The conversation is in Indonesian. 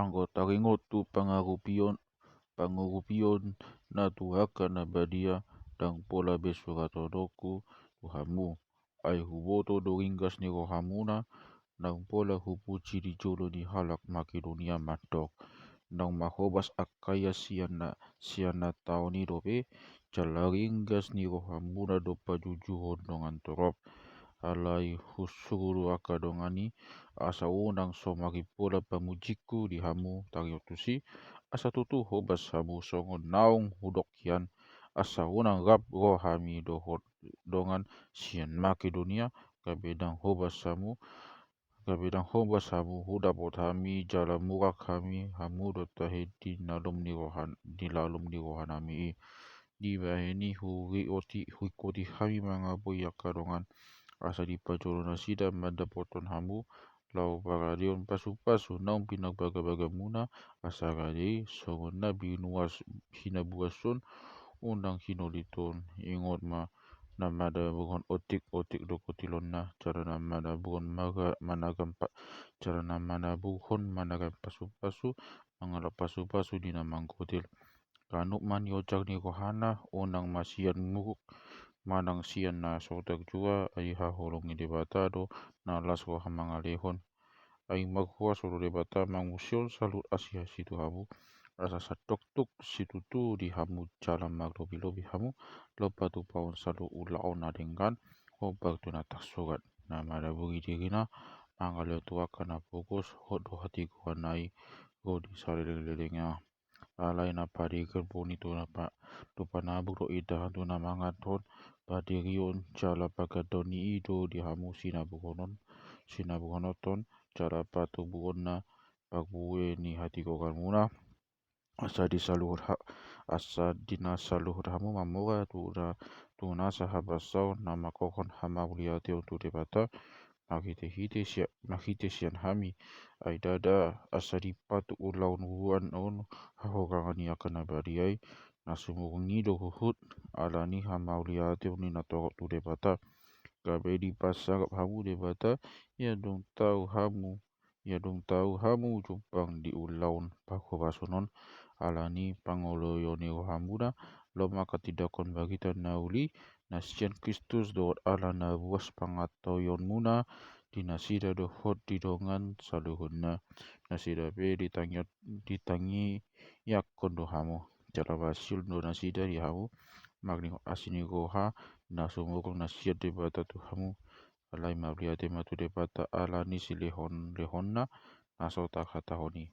anggota ringotu pangurupion na tuhaka na badia dang pola besuratodoku tuhamu ai huboto doringas ni rohamuna nang pola hupuci di jolo di halak Makedonia matok nang mahobas akaya siana taoni dope jalaringas ni rohamuna do pajujuhon dongan torop alai husuru akadongani asa unang somari pola pamujiku di hamu tariotusi asa tutu hobas hamu songon naung hudokian asa unang rap rohami dohot dongan sian Makedonia kabedang hobas hamu hudapot hami jala murak kami hamu dotahe di lalum ni rohanami di baheni huikoti hami mangaboy akadongan asa di pajolo nasida madapoton hamu lau baradion pasu-pasu naung pinagbaga-baga muna asa gadei songon nabi nuas hinabuason undang hinoliton ingot ma namada bukan otik-otik dokotilonna cara namada bukan managam cara namada bukan managam pasu-pasu mangala pasu-pasu dina mangkotil kanuk man yojak ni rohana onang masian muruk manang sian na sotak jua ai haholong ni debata do na las roha mangalehon ai maghuas solo debata mangusion salut asia situ hamu asa satok-tok situtu di hamu jalan maglobi-lobi hamu lopa tu paun salu ulaon adengkan hobak tu natak surat namada bugi dirina mangaleo tuaka na pokos hodo hati kuanai godi saleleng-lelengnya alai na padi gerboni tu napa tu panabuk do ida tu na mangaton padirion jala pagadoni ido di hamu sinabugonoton jala patu buona pagbuwe ni hati kokan muna asa dina saluhur hamu mamura tu nasa habasau nama kokon hama uliate untuk debata makite sian hami aidada asa dipatu ulaun huan on hahorangani akan abadiai nasumurungi do huhut alani hama uliate ni natorok tu debata kabedi pasarap hamu debata ya dong tahu hamu jumpang di ulaun pakobasonon alani pangoloyoni rohamuna loma katidakon bagita nauli nasian Kristus doot ala na buas pangatoyon muna dinasida dohot didongan saluhunna nasida be ditangi yakon do hamu jala basil do nasida di hamu magni asini roha nasumurung nasiat debata tu hamu alai mabliate matu debata alani si lehonna nasota kata honi